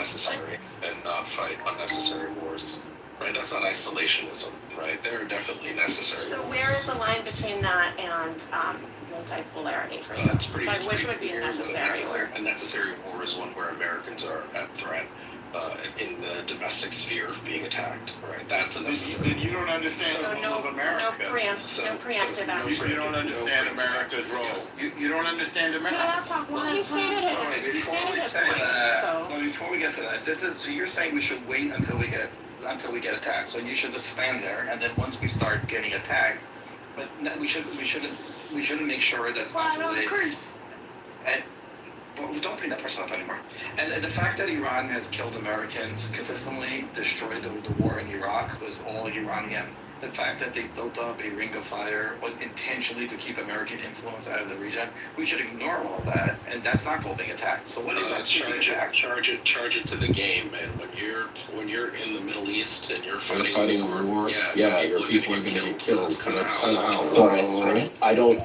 necessary and not fight unnecessary wars. Right? That's not isolationism, right? They're definitely necessary. So where is the line between that and multipolarity for you? It's pretty, like, it's which pretty would be clear a that necessary a necessary war is one where Americans are at threat in the domestic sphere of being attacked, right? That's a necessary. Then you don't understand So the role of America. no preemptive action. You don't understand America's role. You don't understand America. Well, he stated it. Before we say that, well, before we get to that, so you're saying we should wait until we get attacked. So you should just stand there, and then once we start getting attacked, but we shouldn't make sure that's not too late. And well, don't bring that person up anymore. And the fact that Iran has killed Americans, consistently destroyed the war in Iraq was all Iranian. The fact that they built up a ring of fire intentionally to keep American influence out of the region, we should ignore all that, and that's not called being attacked. So what is that? Charge it to the game, man. When you're in the Middle East and you're fighting a war, your people are gonna get killed. That's kind of how. So I don't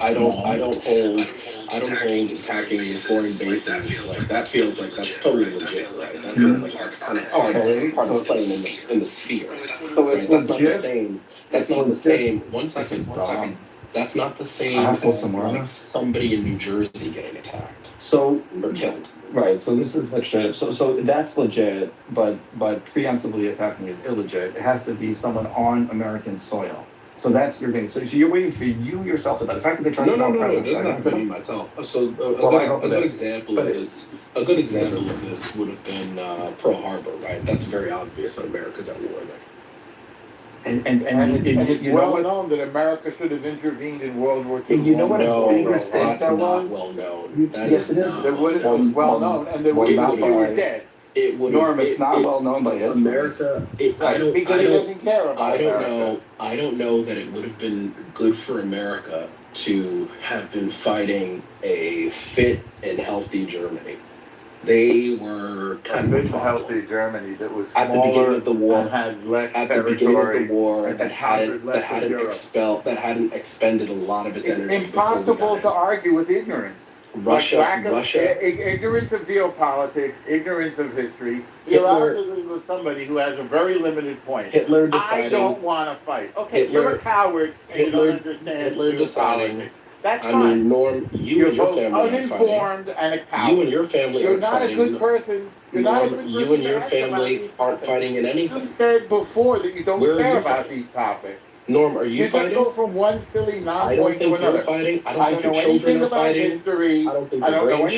hold attacking foreign bases like that feels like that's totally legit, right? That feels like that's kind of part of playing in the sphere. So it's That's not the legit. same. That's not the same. One second. That's not the same as like somebody in New Jersey getting attacked So or killed. right, so this is legit. So that's legit, but preemptively attacking is illegit. It has to be someone on American soil. So that's your base. So you're waiting for you yourself to die. The fact that they're trying to No, president, it doesn't have to be myself. So a good example of this would have been Pearl Harbor, right? That's very obvious that America's at war there. And it's you know well what? known that America should have intervened in World War II. And you know what No, a big bro, mistake that's that not was? well known. That Yes, is it is. not It was well known, and they were dead. It would. Norm, it's not well known by history. America. Because he doesn't care about America. I don't know that it would have been good for America to have been fighting a fit and healthy Germany. They were kind of healthy Germany that was at the beginning of the war. and had less At the beginning of the war, and that hadn't expended a lot of its It's energy. impossible to argue with ignorance. Russia. Ignorance of geopolitics, ignorance of history. Hitler- You're arguing with somebody who has a very limited point. Hitler I deciding. don't want to fight. Okay, Hitler- you're a coward and you don't Hitler- understand Hitler deciding. geopolitics. That's I fine. mean, Norm, you You're and your both family are fighting. uninformed and a coward. You and your family You're aren't not fighting. a good person. You're not a good person. You and your to ask about family these aren't topics. fighting in You anything. said before that you don't Where are care you about fighting? these topics. Norm, are you You just fighting? go from one silly I don't non-point to think you're another. fighting. I I don't think don't your know children anything are about fighting. history. I don't think I don't know your